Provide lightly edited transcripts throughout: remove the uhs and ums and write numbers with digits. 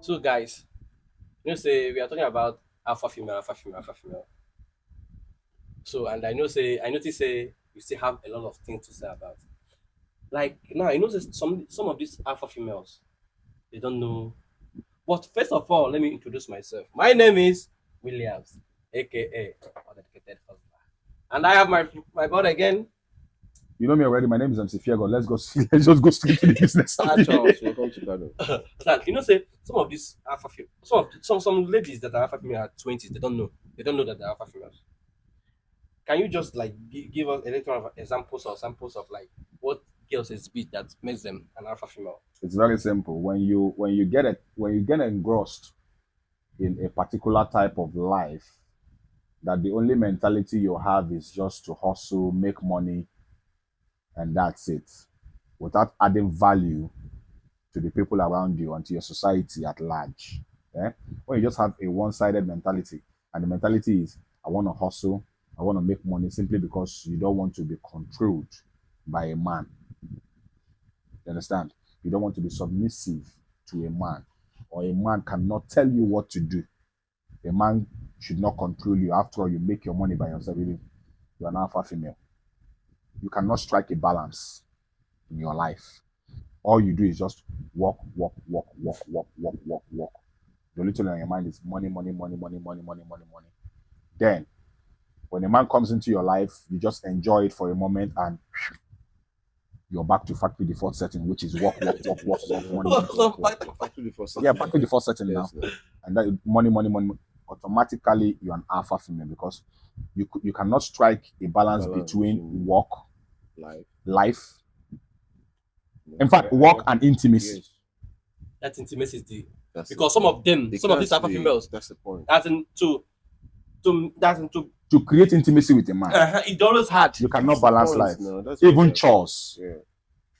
So guys, say we are talking about alpha female, alpha female, alpha female. So and I notice say you still have a lot of things to say about. Like now I notice some of these alpha females, they don't know. But first of all, let me introduce myself. My name is Williams, aka Uneducated Hustler. And I have my brother again. You know me already. My name is MC Fiago. Let's go. Let's just go straight to the business. Ah, Charles, welcome to Kano. Like, say some of these alpha female, some ladies that are alpha female at 20s, they don't know that they're alpha females. Can you just like give us a little of examples or samples of like what girls exhibit that makes them an alpha female? It's very simple. When you get engrossed in a particular type of life, that the only mentality you have is just to hustle, make money, and that's it, without adding value to the people around you and to your society at large. Eh? When you just have a one-sided mentality, and the mentality is, I want to hustle, I want to make money simply because you don't want to be controlled by a man. You understand? You don't want to be submissive to a man, or a man cannot tell you what to do. A man should not control you. After all, you make your money by yourself. Even you're an alpha female. You cannot strike a balance in your life. All you do is just walk, walk, walk, walk, walk, walk, walk, walk. The only thing on your mind is money, money, money, money, money, money, money, money. Then, when a man comes into your life, you just enjoy it for a moment and you're back to factory default setting, which is walk, walk, walk, walk, walk, money, money, walk, walk. Factory before Yeah, factory default setting now. Yes, no. And that money, money, money, automatically you're an alpha female because you cannot strike a balance between work, life. In fact, work and intimacy. Yes, That intimacy is the that's because the some of them, They some of can't these alpha be- females, That's the point. that's in to To create intimacy with a man, it's always hard. you cannot balance Point, life. no, that's Even what- chores. Yeah.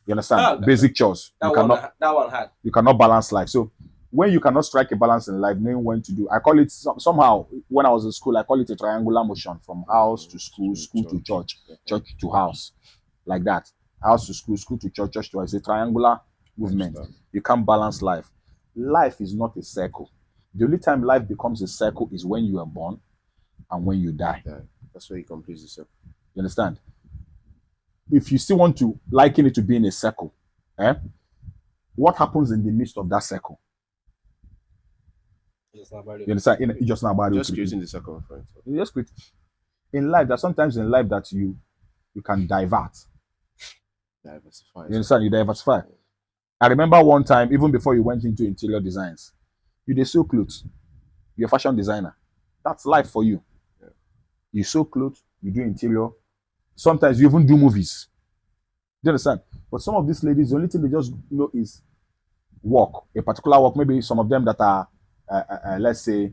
You understand? Ah, Basic chores. That one hard. You cannot balance life. So when you cannot strike a balance in life, knowing when to do, I call it somehow when I was in school, I call it a triangular motion from house to school, school to church, church to house, like that. House to school, school to church, church to house. It's a triangular movement. You can't balance life. Life is not a circle. The only time life becomes a circle is when you are born and when you die. Yeah. That's where you complete yourself. You understand? If you still want to liken it to being a circle, what happens in the midst of that circle? It's not about You it. understand? It's just not about Just it. creating the circumference. You just create. In life, there's sometimes in life that you can divert. Diversify. You understand? You diversify. I remember one time, even before you went into interior designs, you did sew clothes. You're a fashion designer. That's life for you. Yeah. You sew clothes, you do interior. Sometimes you even do movies. Do you understand? But some of these ladies, the only thing they just know is work, a particular work. Maybe some of them that are, let's say,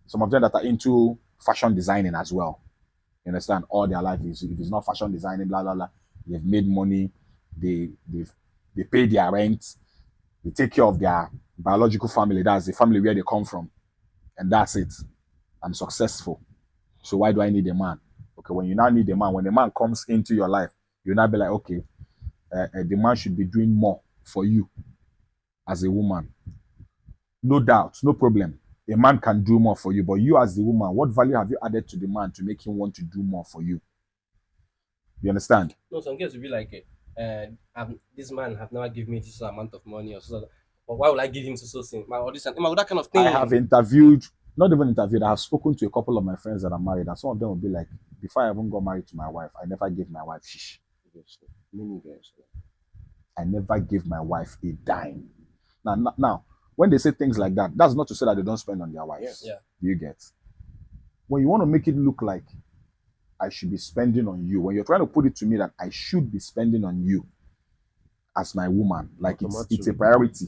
some of them that are into fashion designing as well. You understand? All their life is, if it's not fashion designing, blah blah blah. They've made money. They pay their rent. They take care of their biological family. That's the family where they come from, and that's it. I'm successful. So why do I need a man? Okay, when you now need a man, when a man comes into your life, you now be like, okay, the man should be doing more for you as a woman. No doubt, no problem. A man can do more for you, but you as the woman, what value have you added to the man to make him want to do more for you? You understand? No, some girls will be like, this man have never given me this amount of money or so. But why would I give him so thing? Or this and that kind of thing. I have interviewed, not even interviewed, I have spoken to a couple of my friends that are married, and some of them will be like, before I even got married to my wife, I never gave my wife shish. Many guys. I never gave my wife a dime. Now, when they say things like that, that's not to say that they don't spend on their wives. Yeah. Do you get? When you want to make it look like I should be spending on you, when you're trying to put it to me that I should be spending on you as my woman, like it's a priority,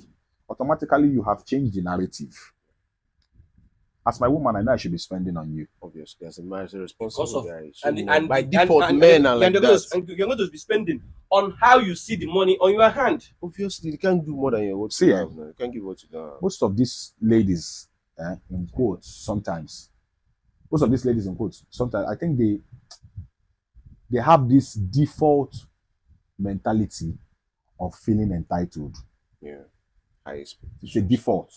automatically you have changed the narrative. As my woman, I know I should be spending on you. Obviously, as a man, a responsible guy. So And by default, men are like that. And you're going to be spending on how you see the money on your hand. Obviously, you can't do more than your what See, you have. You can't give what you have. Most of these ladies, in quotes, sometimes, most of these ladies in quotes, sometimes I think they have this default mentality of feeling entitled. Yeah. High expectation. It's a default.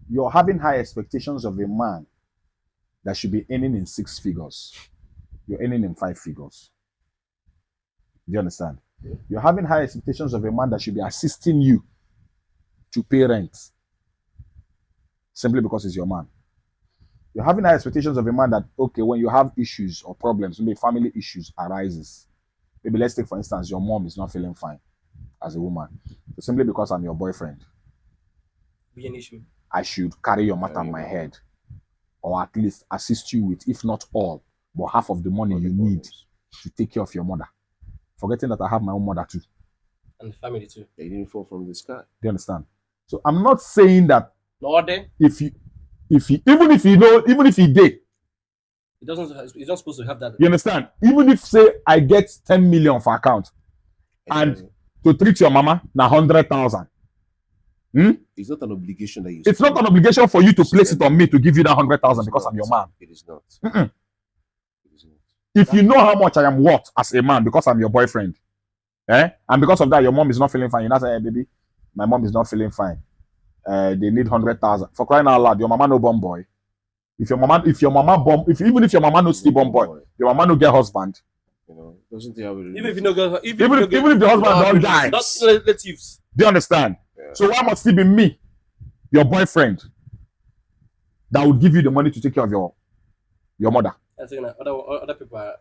you're having high expectations of a man that should be earning in 6 figures. You're earning in 5 figures. Do you understand? Yeah. You're having high expectations of a man that should be assisting you to pay rent simply because he's your man. You're having high expectations of a man that, okay, when you have issues or problems, maybe family issues arises. Maybe let's take, for instance, your mom is not feeling fine as a woman. So simply because I'm your boyfriend, Be an issue. I should carry your matter on my head, or at least assist you with, if not all, but half of the money you need to take care of your mother. Forgetting that I have my own mother too. And the family too. They didn't fall from the sky. Do you understand? So I'm not saying that No, then even if he did, he's not supposed to have that. you understand? Even if say I get 10 million for account and to treat your mama na 100,000. It's not an obligation that you. It's not an obligation for you to place it on me to give you that 100,000 because I'm your man. It is not. Mm-mm. It is not. If you know how much I am worth as a man because I'm your boyfriend, and because of that your mom is not feeling fine, you not say, hey, baby, my mom is not feeling fine. They need 100,000. For crying out loud, your mama no born boy. Even if your mama no still born boy, your mama no get husband. You know, doesn't have a Even if you know, Even if the husband don't die. not relatives. Do you understand? Yeah. So why must it be me, your boyfriend, that would give you the money to take care of your mother? I'm saying that other people are.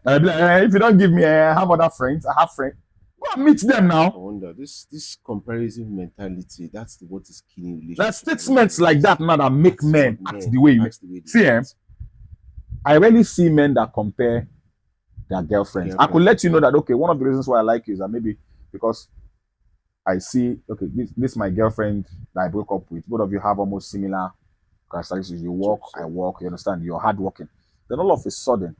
If you don't give me, I have other friends. I have friends. Go and meet them I now. wonder this comparison mentality. That's what is killing relationships. There are statements like that now that make That's men what act the way you act the way they see. act. I rarely see men that compare their girlfriends. I could let you know that, okay, one of the reasons why I like you is that maybe because I see, okay, this my girlfriend that I broke up with. Both of you have almost similar characteristics. You work, I work, you understand, you're hardworking. Then all of a sudden,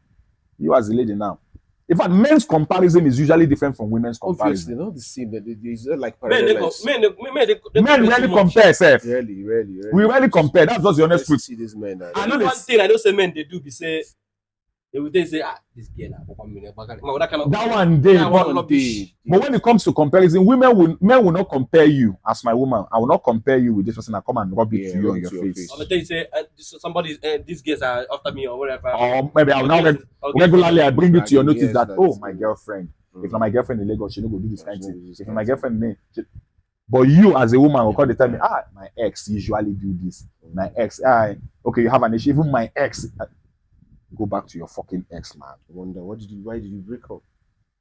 you as a lady now. In fact, men's comparison is usually different from women's Obviously, comparison. they're not the same. It's not like Men, they parallels. Men rarely compare, self. Rarely. We rarely compare. That's just the honest Let's truth. see this man. I know One this. thing I know say men they do be say they will say this girl now that kind of That one day, that one but, rubbish. but when it comes to comparison, men will not compare you as my woman. I will not compare you with this person. I come and rub it to you on your face. I'm gonna tell you say somebody these girls are after me or whatever. Or maybe I will now regularly I bring it to your notice that, oh, my girlfriend. If not my girlfriend in Lagos, she no go do this kind of thing. If my girlfriend, but you as a woman will call the time, my ex usually do this. My ex, okay, you have an issue. Even my ex, go back to your fucking ex, man. I wonder why did you break up?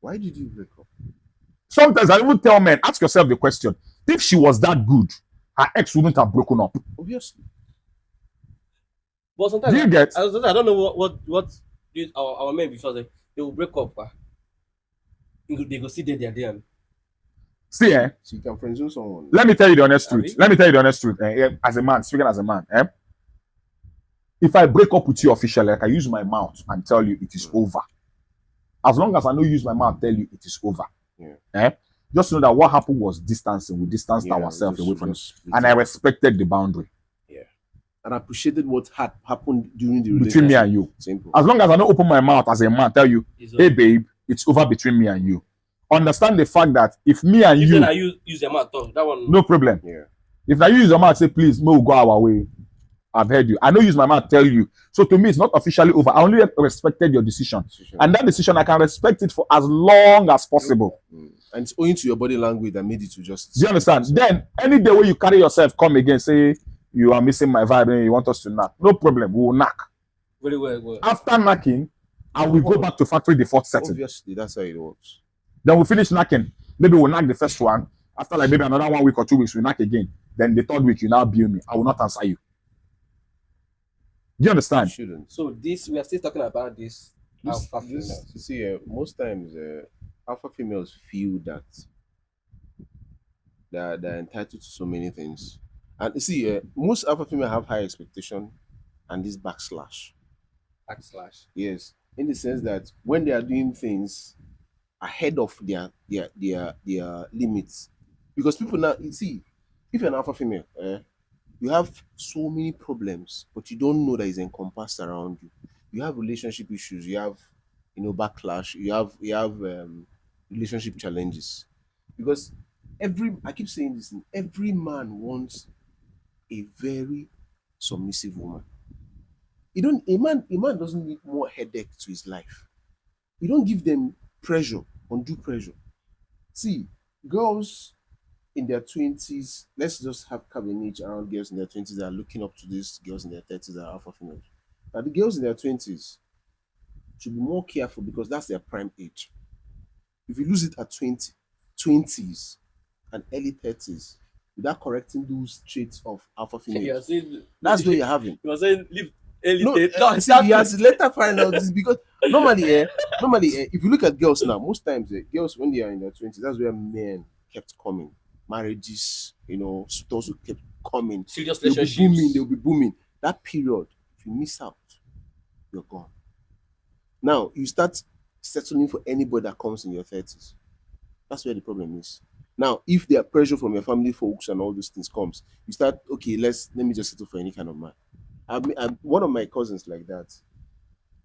Why did you break up? Sometimes I even tell men, ask yourself the question: if she was that good, her ex wouldn't have broken up. Obviously. But sometimes Do you get? I don't know what our men before they will break up. They go see their DM. See, So you can friend zone someone. let me tell you the honest Abi? truth. Let me tell you the honest truth. As a man, speaking as a man, if I break up with you officially, like I use my mouth and tell you it is over. As long as I don't use my mouth, tell you it is over. Yeah. Just know that what happened was distancing. We distanced ourselves away from it, and I respected the boundary and appreciated what had happened during the relationship. between me and you. Simple. As long as I don't open my mouth as a man, tell you, hey babe, it's over between me and you. Understand the fact that if me and you, then I use your mouth talk that one. no problem. Yeah. If I use your mouth, say please, we'll go our way. I've heard you. I don't use my mouth tell you. So to me, it's not officially over. I only respected your decision, and that decision I can respect it for as long as possible. And it's owing to your body language that made it to just. Do you understand? Then any day where you carry yourself, come again, say you are missing my vibe and you want us to knock. No problem, we will knock. Very well. After knocking, I will go back to factory default setting. Obviously, that's how it works. Then we finish knocking. Maybe we'll knock the first one. After like maybe another 1 week or 2 weeks, we knock again. Then the third week, you now bill me. I will not answer you. Do you understand? You shouldn't. So we are still talking about this. Alpha You female. see, most times alpha females feel that they're entitled to so many things, and you see, most alpha females have high expectation and this backslash. Backslash. Yes, in the sense that when they are doing things ahead of their limits, because people now, you see, if you're an alpha female, you have so many problems, but you don't know that it's encompassed around you. You have relationship issues, you have backlash, you have relationship challenges, because I keep saying this thing, every man wants a very submissive woman. A man doesn't need more headache to his life. You don't give them pressure, undue pressure. See, girls in their 20s, let's just have age around girls in their 20s that are looking up to these girls in their 30s that are alpha females. Now, the girls in their 20s should be more careful because that's their prime age. If you lose it at 20s and early 30s, without correcting those traits of alpha females, that's what you're having. You were saying leave early. No, No, see, he has to later find out this because normally, if you look at girls now, most times girls when they are in their 20s, that's where men kept coming. Marriages, those who kept coming. Serious They'll be relationships. they'll be booming. That period, if you miss out, you're gone. Now you start settling for anybody that comes in your 30s. That's where the problem is. Now, if there are pressure from your family folks and all those things comes, you start, okay, let me just settle for any kind of man. One of my cousins like that.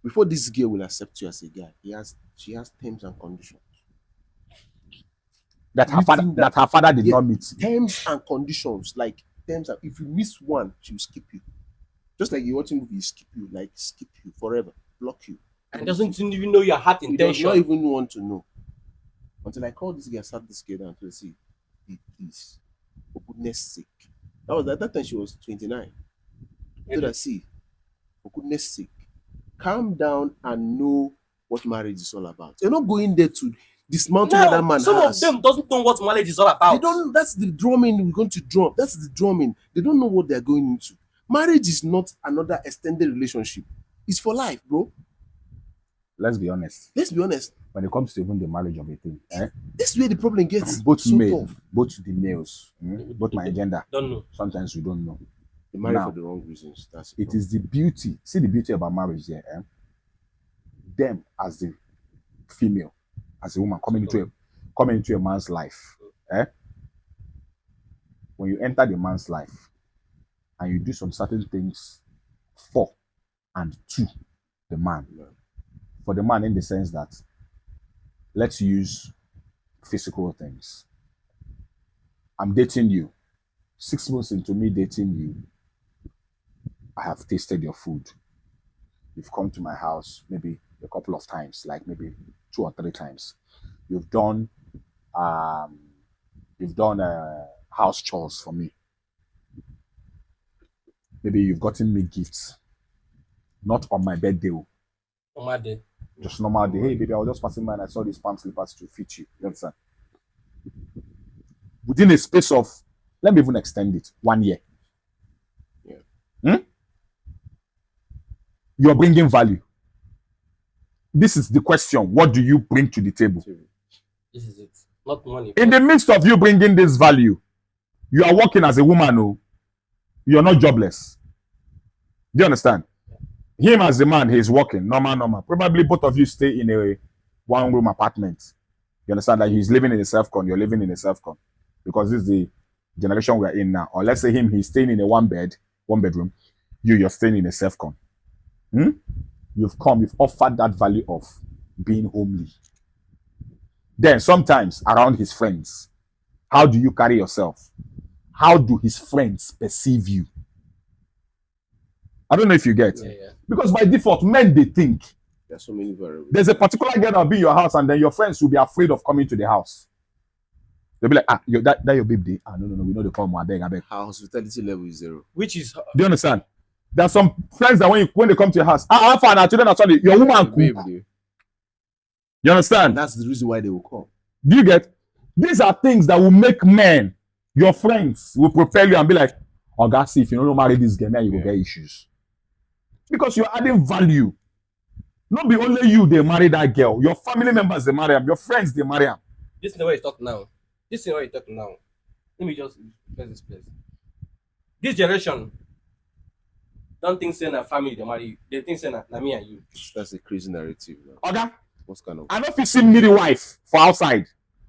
Before this girl will accept you as a guy, she has terms and conditions. That her father did not meet. Terms and conditions, like terms. If you miss one, she will skip you. Just like you're watching movie, skip you forever, block you. And doesn't even know your heart He does intention. not even want to know. Until I called this girl, sat this girl down to see, please, for goodness sake. At that time she was 29. So that see, for goodness sake, calm down and know what marriage is all about. You're not going there to dismount what that man some has. of them doesn't know what marriage is all about. They don't. That's the drumming we're going to drum. That's the drumming. They don't know what they're going into. Marriage is not another extended relationship. It's for life, bro. Let's be honest. When it comes to even the marriage of a thing, this is where the problem gets both so tough. Both the males, both my gender. Don't know. Sometimes we don't know. They marry for the wrong reasons. It is the beauty. See the beauty about marriage there. Them as the female, as a woman coming into a man's life. When you enter the man's life and you do some certain things for and to the man. For the man in the sense that let's use physical things. I'm dating you. 6 months into me dating you, I have tasted your food. You've come to my house maybe a couple of times, like maybe 2 or 3 times. You've done house chores for me. Maybe you've gotten me gifts. Not on my birthday. On my day. Just normal day. Hey baby, I was just passing by and I saw these palm slippers to fit you. You understand? Within a space of, let me even extend it, 1 year. You're bringing value. This is the question. What do you bring to the table? This is it. Not money. In the midst of you bringing this value, you are working as a woman. Oh, you're not jobless. Do you understand? Him as a man, he's working. Normal. Probably both of you stay in a one-room apartment. You understand that he's living in a self-con, you're living in a self-con. Because this is the generation we are in now. Or let's say he's staying in a one bedroom. You're staying in a self-con. You've offered that value of being homely. Then sometimes around his friends, how do you carry yourself? How do his friends perceive you? I don't know if you get. Yeah. Because by default, men, they think. There's so many variables. There's a particular girl that'll be in your house and then your friends will be afraid of coming to the house. They'll be like, that your baby. No, we know the problem. I beg. Our hospitality level is 0. Which is... Do you understand? There are some friends that when they come to your house, children actually, your woman cook. You understand? And that's the reason why they will come. Do you get? These are things that will make men, your friends, will propel you and be like, oh, God, see, if you don't marry this girl, you will get issues. Because you're adding value. Not be only you, they marry that girl. Your family members, they marry them. Your friends, they marry them. This is the way you talk now. Let me just press this place. This generation don't think say na family they marry you. They think say na me and you. That's a crazy narrative. Okay? What kind of... I don't feel see Miri wife for outside.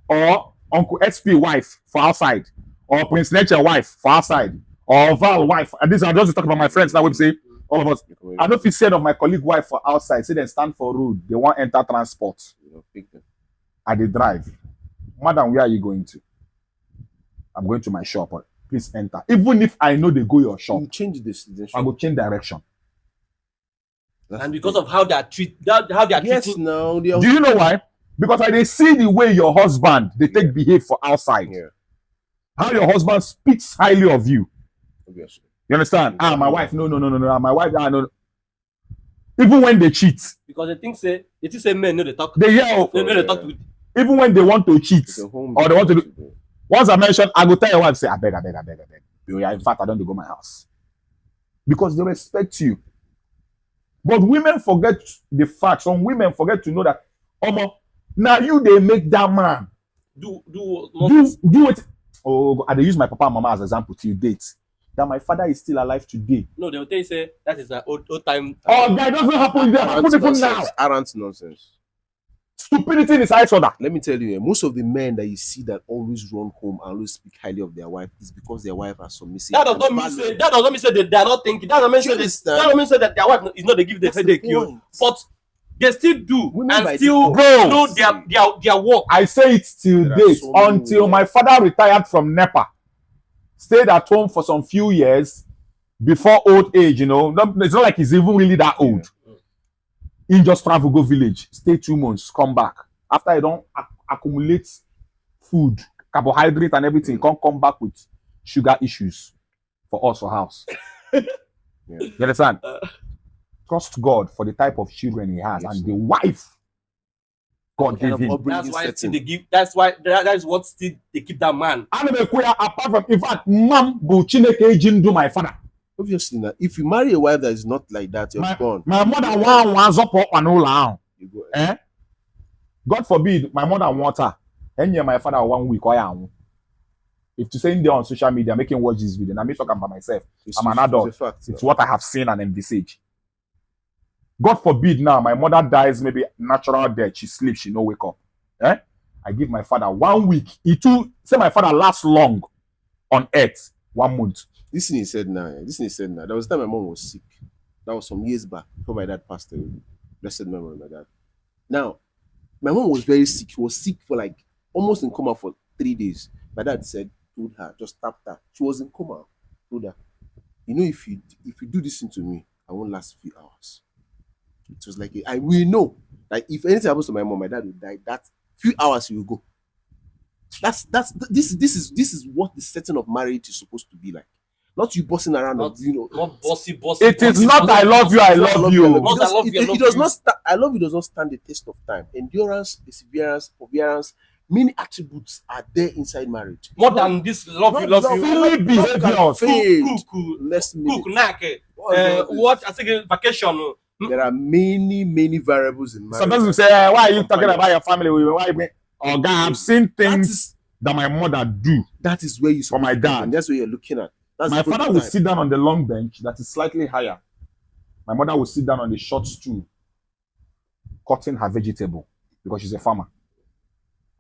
Or Uncle SP wife for outside. Or Prince Nature wife for outside. Or Val wife. And this I'm just talking about my friends now. We say all of us. I don't feel said of my colleague wife for outside. Say they stand for road. They want enter transport. Pick them. I they drive. Madam, where are you going to? I'm going to my shop. please enter. Even if I know they go your shop, You change this. I go change direction. And because of how they are how they are yes, treating. now Do you know why? Because I they see the way your husband they take behave for outside. Yeah, How your husband speaks highly of you. obviously. You understand? Ah, my wife, no. My wife, no. Even when they cheat, Because they think say men know they talk. they hear. They know they talk with. Even when they want to cheat, It's a home or they want to do. business. Once I mention, I go tell your wife, say, I beg. In fact, I don't go my house. Because they respect you. But women forget the fact. Some women forget to know that, now you they make that man Do do it. Oh, I they use my papa and mama as example till date. That my father is still alive today. No, they will tell you say that is an old time. Oh, that doesn't happen. They happen even now. Arrant nonsense. Stupidity in his eyes, other. Let me tell you, most of the men that you see that always run home and always speak highly of their wife is because their wife are submissive. That does not mean say that they are not thinking. That does not mean say that their wife is not they give the headache you. But they still do Women by and still default. know their work. I say it till There are date so many until women. my father retired from NEPA. Stayed at home for some few years before old age, It's not like he's even really that old. He just travel, go village, stay 2 months, come back. After he don't accumulate food, carbohydrate and everything, he come back with sugar issues for us for house. You understand? Trust God for the type of children he has and the wife God gave him. That's why still they give. That's what still they keep that man. Apart from, in fact, mom go Chineke ejim do my father. Obviously, now, if you marry a wife that is not like that, you're gone. My mother wants up and all around. You go. God forbid, my mother want her. And my father 1 week. If to say there on social media, making watch this video, and I'm talking about myself. I'm an adult. It's a fact. It's what I have seen and envisaged. God forbid now, my mother dies, maybe natural death. She sleeps, she no wake up. I give my father 1 week. Say my father lasts long on earth, 1 month. This thing he said now. There was a time my mom was sick. That was some years back before my dad passed away. Blessed memory of my dad. Now, my mom was very sick. She was sick for like almost in coma for 3 days. My dad told her, just tapped her. She was in coma. Told her, if you do this thing to me, I won't last a few hours. It was like I will know. Like if anything happens to my mom, my dad will die. That few hours he will go. This is what the setting of marriage is supposed to be like. Not you bossing around, Not bossy. It is not I love you, I love you. It does not. I love you does not stand the test of time. Endurance, perseverance, forbearance. Many attributes are there inside marriage. More than this love you. Silly behaviors. Next minute. What I think vacation. There are many variables in marriage. Sometimes you say, why are you talking about your family? God, I've seen things that my mother do. That is where you for my dad. And that's where you're looking at. That's my father will sit down on the long bench that is slightly higher. My mother will sit down on the short stool, cutting her vegetable because she's a farmer.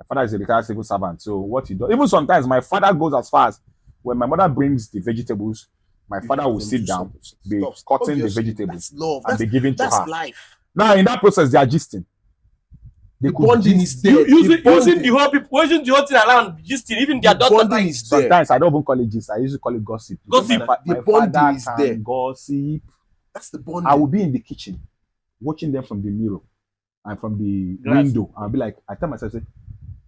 My father is a retired civil servant. So what he does, even sometimes my father goes as far as when my mother brings the vegetables, my father will sit down, be cutting the vegetables, and be giving to her. That's life. Now in that process, they are gisting. The bonding is there. Using the whole thing around gisting, even their daughter. Sometimes I don't even call it gist. I usually call it gossip. Gossip. The bonding is there. Gossip. That's the bonding. I will be in the kitchen, watching them from the mirror and from the window. I'll be like, I tell myself,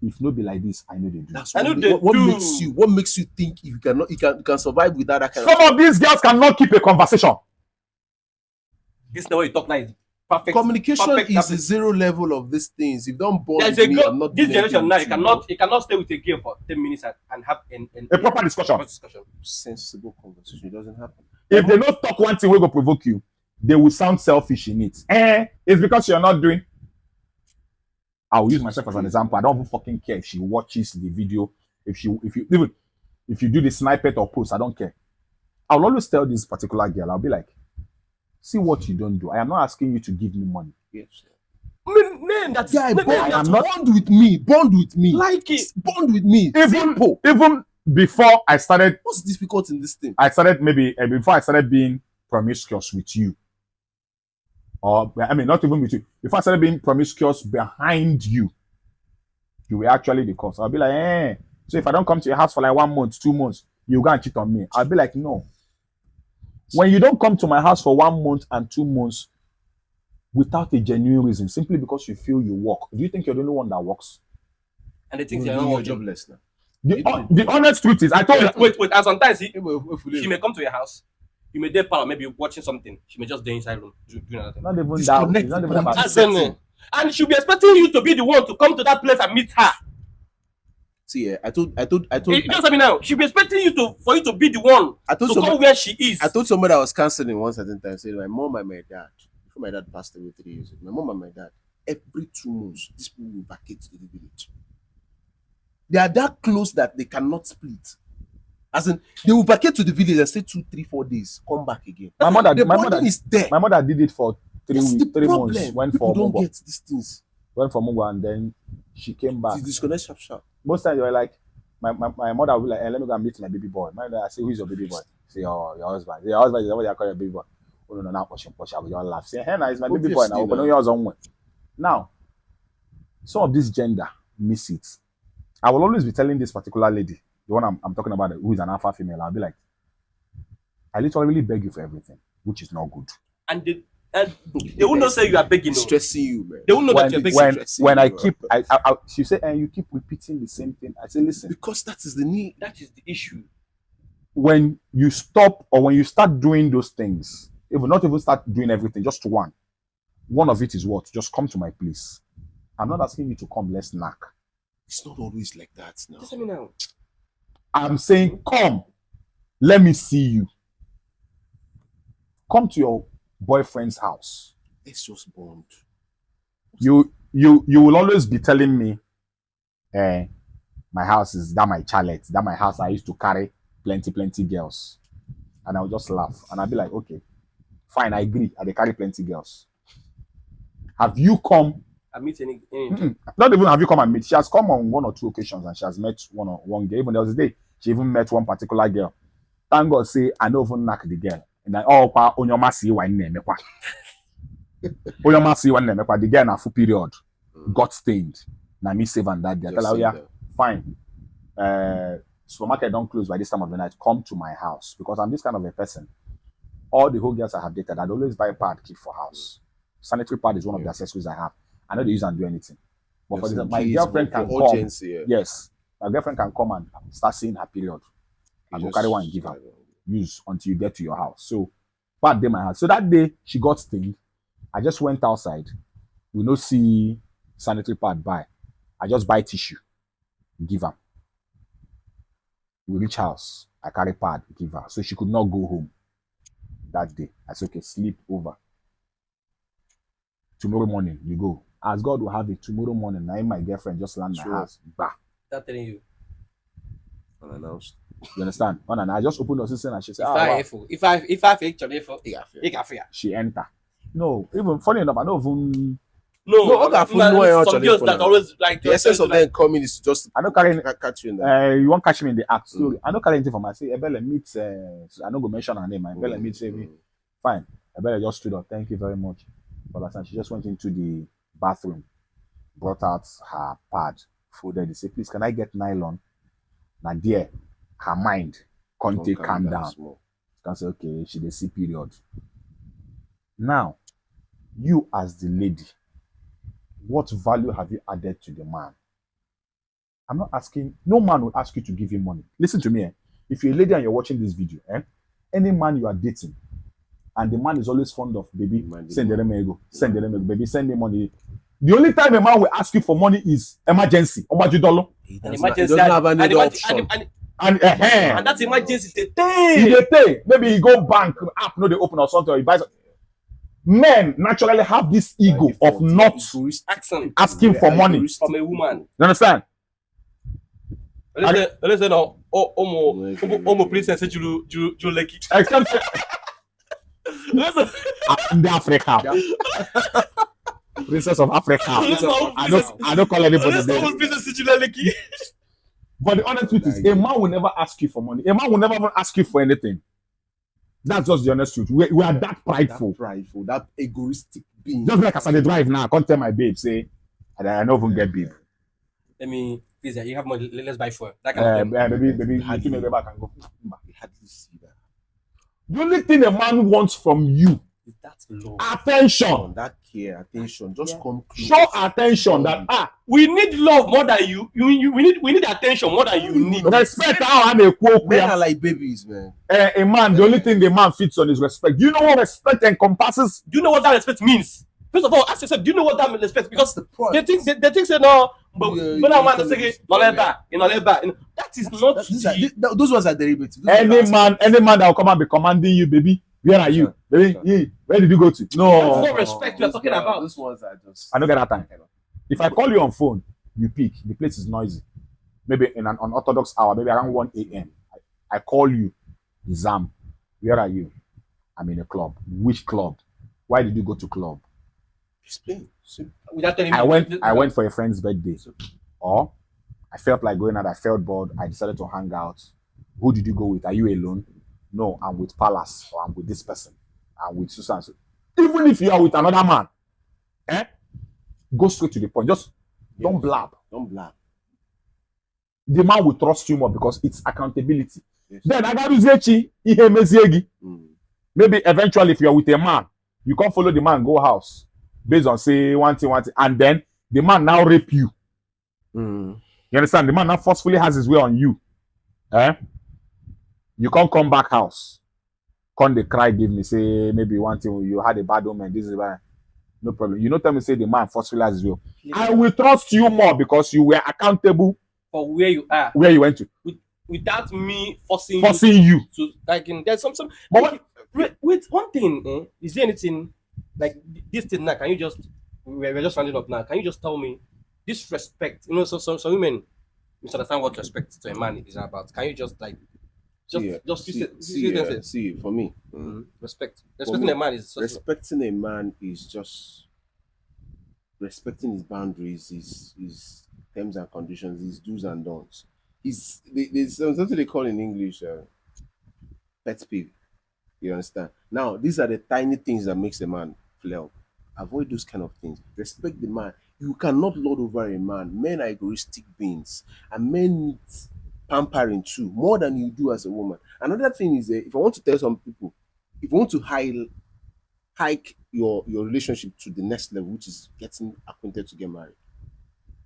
if not be like this, I know they do. That's what makes you think if you can survive without that kind Some of these girls cannot keep a conversation. This is the way you talk now. Perfect. Communication is the zero level of these things. If you don't bond with me, I'm not this generation now, you cannot stay with a girl for 10 minutes and have a proper discussion. Sensible conversation. It doesn't happen. If they don't talk one thing, we go provoke you. They will sound selfish in it. It's because you're not doing. I'll use myself as an example. I don't even fucking care if she watches the video. If you do the snippet or post, I don't care. I'll always tell this particular girl, I'll be like, see what you don't do. I am not asking you to give me money. Yes. Man, that's bond with me. Bond with me. Like it. Bond with me. Even before I started. What's difficult in this thing? I started before I started being promiscuous with you. Or not even with you. Before I started being promiscuous behind you, you were actually the cause. I'll be like, so if I don't come to your house for like 1 month, 2 months, you go and cheat on me. I'll be like, no. When you don't come to my house for 1 month and 2 months without a genuine reason, simply because you feel you work, do you think you're the only one that works? And the things You're you're not not working. jobless now. The honest truth is, I told you. Wait. And sometimes she If may come to your house. You may be there, maybe watching something. She may just be inside room doing nothing. Not even that. Disconnect It's not even from about this. And she'll be expecting you to be the one to come to that place and meet her. See, I told You know what I mean now? She'll be expecting you for you to be the one I told to somebody, come where she is. I told somebody I was counseling one certain time, saying my mom and my dad, before my dad passed away 3 years ago, my mom and my dad, every 2 months, these people will vacate to the village. They are that close that they cannot split. As in, they will vacate to the village and stay 2, 3, 4 days, come back again. my mother. The My bonding mother is there. My mother did it for 3 That's weeks, the 3 problem. months. Went People for don't Mungo. get these things. Went for Mungo, and then she came back. You disconnect sharp. Most times they were like, my mother would be like, hey, let me go and meet my baby boy. My mother, I say, who is your baby boy? Say, oh, your husband. Your husband is what they call your baby boy. Oh no, now push. I will just laugh. Say, hey, now it's my baby boy now. Obviously, But no, now. yours on way. Now, some of this gender miss it. I will always be telling this particular lady, the one I'm talking about, who is an alpha female. I'll be like, I literally beg you for everything, which is not good. And they will not say you are begging. No. Stressing you, man. They will know that you're begging. When I keep, she said, and you keep repeating the same thing. I say, listen. Because that is the need. That is the issue. When you stop or when you start doing those things, if not even start doing everything, just one of it is what? Just come to my place. I'm not asking you to come, let's knock. It's not always like that now. Just let me know. I'm saying, come, let me see you. Come to your boyfriend's house. Let's just bond. You will always be telling me, my house is that my chalet, that my house I used to carry plenty girls. And I'll just laugh. And I'll be like, okay, fine, I agree. I carry plenty girls. Have you come? I meet any Not even have you come and meet. She has come on 1 or 2 occasions and she has met one girl. Even there was a day she even met one particular girl. Thank God, say I don't even knock the girl. And I on your massy one name. On your massy one name. The girl na full period got stained. Na me save and that girl. Tell her, yeah, fine. Supermarket don't close by this time of the night. Come to my house because I'm this kind of a person. All the whole girls I have dated, I'd always buy pad keep for house. Sanitary pad is one of the accessories I have. I know they use and do anything. But for example, my girlfriend can come. Yeah. Yes, my girlfriend can come and start seeing her period. I go carry one and give her. Use until you get to your house. So, pad day my house. So that day she got stained. I just went outside. We no see sanitary pad buy. I just buy tissue, give her. We reach house. I carry pad, give her. So she could not go home that day. I said, okay, sleep over. Tomorrow morning, you go. As God will have it, tomorrow morning, now my girlfriend just land my house. Bah. That's telling you. Unannounced. You understand? And I just opened the system and she said, if I fake Chonefo, she enter. No, even funny enough, I don't even. Some girls that always like the essence of them coming is just I don't carry catch you in there. you won't catch me in the act. So I don't carry anything from her. I say Ebele meets I don't go mention her name. Ebele meets me. Fine. Ebele just stood up. Thank you very much. But last time she just went into the bathroom, brought out her pad, folded it. Say, please, can I get nylon? Now there, her mind can't take calm down. She can say, okay, she dey see period. Now, you as the lady, what value have you added to the man? I'm not asking, no man will ask you to give him money. Listen to me. If you're a lady and you're watching this video, any man you are dating, and the man is always fond of, baby, send the baby, send me money. The only time a man will ask you for money is emergency. He doesn't have any option. And that's emergency. Maybe he go bank, app, no, they open or something, or he buys. Men naturally have this ego of not asking for money from a woman. You understand? Let's say no. Omo princess Juleki. Except I'm the Africa. Princess of Africa. I don't call anybody there. But the honest truth is, a man will never ask you for money. A man will never even ask you for anything. That's just the honest truth. We are that prideful. That egoistic being. Just like as I drive now, I can't tell my babe, say, I don't even get babe. Let me Please, you have money. Let's buy fuel. That kind of thing. Baby, you Hardly. think maybe I can go. You hardly see that. The only thing a man wants from you, Is that love? attention. That care, attention, just come close. Show attention that We need love more than you. We need attention more than you need. respect how I'm a quote. Men are like babies, man. A man, the only thing the man fits on is respect. Do you know what respect encompasses? Do you know what that respect means? First of all, ask yourself, do you know what that respect? Because The point. they think say no, but Yeah, when a man you say tell that is not Those ones are derivatives. Any man that will come and be commanding you, baby. Where are you? Baby, where did you go to? No. That's not respect we are talking about. Those ones are just. I don't get that time. If I call you on phone, you pick. The place is noisy. Maybe in an unorthodox hour, maybe around 1 a.m. I call you. Zam, where are you? I'm in a club. Which club? Why did you go to club? Explain. Without telling me. I went for a friend's birthday. Or I felt like going out. I felt bored. I decided to hang out. Who did you go with? Are you alone? No, I'm with Palace, or I'm with this person. I'm with Susan. Even if you are with another man, go straight to the point. Just don't blab. Don't blab. The man will trust you more because it's accountability. Yes. Then Agaruzechi, ihe meziegi. Maybe eventually, if you're with a man, you can't follow the man go house based on say one thing, and then the man now rape you. You understand? The man now forcefully has his way on you. You can't come back house. Can't they cry, give me, say maybe one thing you had a bad woman, this is why. No problem. You know, tell me say the man forcefully has his way. I will trust you more because you were accountable for where you are. Where you went to. Without me forcing you to like there's some but wait one thing, is there anything like this thing now? Can you just we're just rounding up now? Can you just tell me this respect? You know, some women misunderstand what respect to a man is about. Can you just like see for me, respecting a man is respecting a man is just respecting his boundaries, his terms and conditions, his do's and don'ts. There's something they call in English pet peeve. You understand? Now, these are the tiny things that makes a man flare up. Avoid those kind of things. Respect the man. You cannot lord over a man. Men are egoistic beings, and men need pampering too, more than you do as a woman. Another thing is, if I want to tell some people, if you want to hike your relationship to the next level, which is getting acquainted to get married,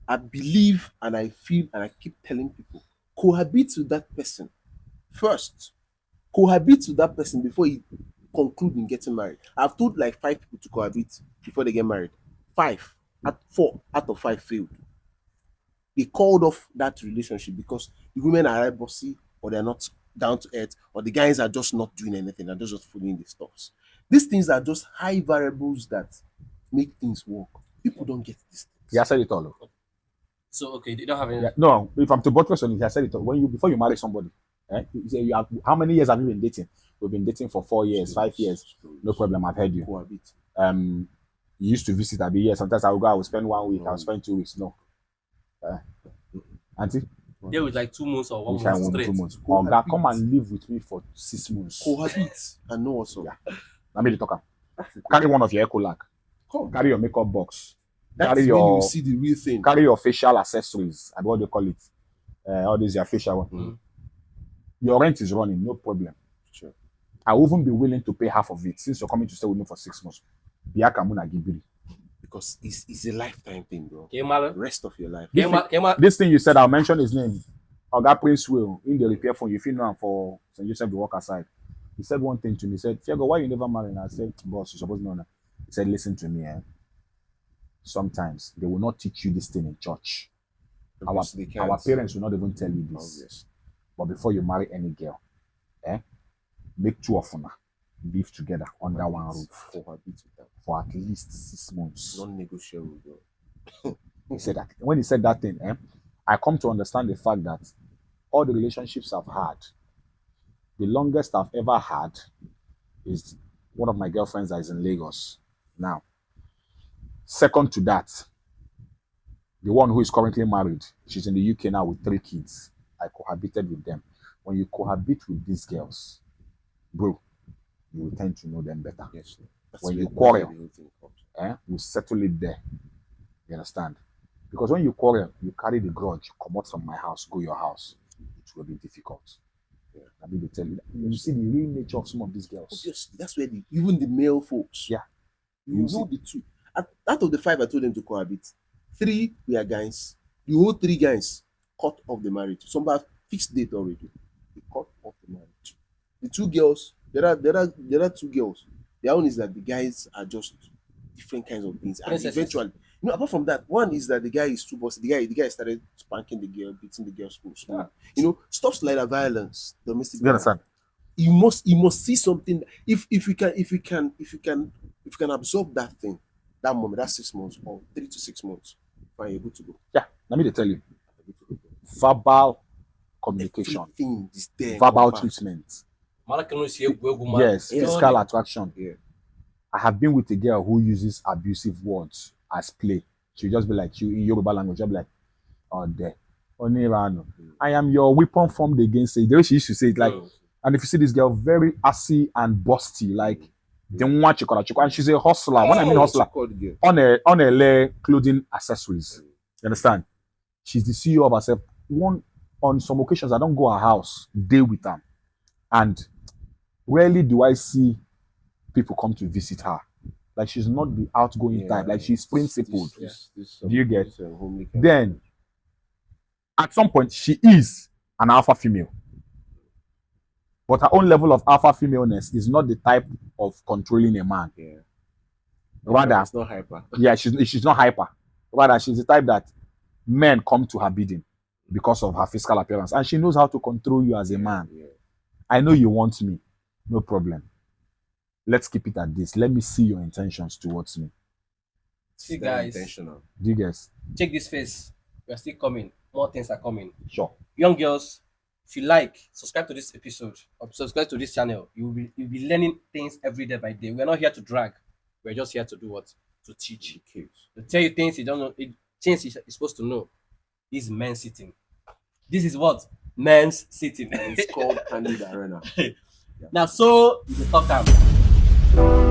I believe and I feel and I keep telling people, cohabit with that person first. Cohabit with that person before you conclude in getting married. I've told like 5 people to cohabit before they get married. 4 out of 5 failed. They called off that relationship because the women are bossy, or they're not down to earth, or the guys are just not doing anything, they're just following the stuffs. These things are just high variables that make things work. People don't get this. He has said it all. So okay, they don't have any. Yeah, no, if I'm to buttress on it, he has said it all. Before you marry somebody, you say how many years have you been dating? We've been dating for 4 years, 5 years. No problem, I've heard you. Cohabit. You used to visit, I'll be here. Sometimes I will go, I will spend 1 week, I'll spend 2 weeks. No. Auntie? There was like 2 months or 1 month straight. 2 months. Oga, come and live with me for 6 months. Cohabit and know also. Yeah. Let me talk. Carry one of your Ecolac. Carry your makeup box. That's when you see the real thing. Carry your facial accessories. And what do you call it? All these your facial one. Your rent is running, no problem. Sure. I will even be willing to pay half of it since you're coming to stay with me for 6 months. Because it's a lifetime thing, bro. Kemala. Rest of your life. This thing you said, I'll mention his name. Oga Prince Will, in the repair phone, you feel now for St. Joseph the work aside. He said one thing to me. He said, Fiago, why you never marry? And I said, boss, you're supposed to know that. He said, listen to me. Sometimes they will not teach you this thing in church. Our parents will not even tell you this. Obvious. But before you marry any girl, make 2 of them live together under one roof for at least 6 months. Non-negotiable, bro. He said that. When he said that thing, I come to understand the fact that all the relationships I've had, the longest I've ever had is one of my girlfriends that is in Lagos now. Second to that, the one who is currently married, she's in the UK now with 3 kids. I cohabited with them. When you cohabit with these girls, bro, you will tend to know them better. Yes. When you quarrel, you settle it there. You understand? Because when you quarrel, you carry the grudge, come out from my house, go your house. It will be difficult. Yeah. I mean, they tell you, you see the real nature of some of these girls. Obviously, that's where even the male folks. Yeah. You know the two. Out of the 5 I told them to cohabit, 3 were guys. The whole 3 guys cut off the marriage. Some have fixed date already. They cut off the marriage. The 2 girls, there are 2 girls. Their own is that the guys are just different kinds of things. And Princesses. eventually, apart from that, one is that the guy is too bossy. The guy started spanking the girl, beating the girl school. Yeah. Stuff like that, violence, domestic You understand? you must see something. If you can absorb that thing, that moment, that 6 months or 3 to 6 months, fine, you're good to go. Yeah. Let me tell you. Verbal communication, Everything is there. verbal treatment. Yes, Yeah. physical attraction. Yeah. I have been with a girl who uses abusive words as play. She'll just be like, you in Yoruba language, she'll be like, oh, there. I am your weapon formed against it. The way she used to say it, like, and if you see this girl, very assy and busty, like, and she's a hustler. When I mean hustler, on a clothing accessories. You understand? She's the CEO of herself. On some occasions, I don't go to her house, day with her. And rarely do I see people come to visit her. Like, she's not the outgoing type. Like, she's principled. Do you get? Then, at some point, she is an alpha female. But her own level of alpha femaleness is not the type of controlling a man. Yeah. Rather, it's not hyper. Yeah, she's not hyper. Rather, she's the type that men come to her bidding because of her physical appearance. And she knows how to control you as a man. Yeah. I know you want me. No problem. Let's keep it at this. Let me see your intentions towards me. See, guys, Intentional. Do you guys? check this face. We are still coming. More things are coming. Sure. Young girls, if you like, subscribe to this episode or subscribe to this channel. You'll be learning things every day by day. We're not here to drag. We're just here to do what? To teach. To tell you things you don't know. Things you're supposed to know. This is men sitting. This is what? Men's sitting. It's called Candid Arena. Now, so you can talk time.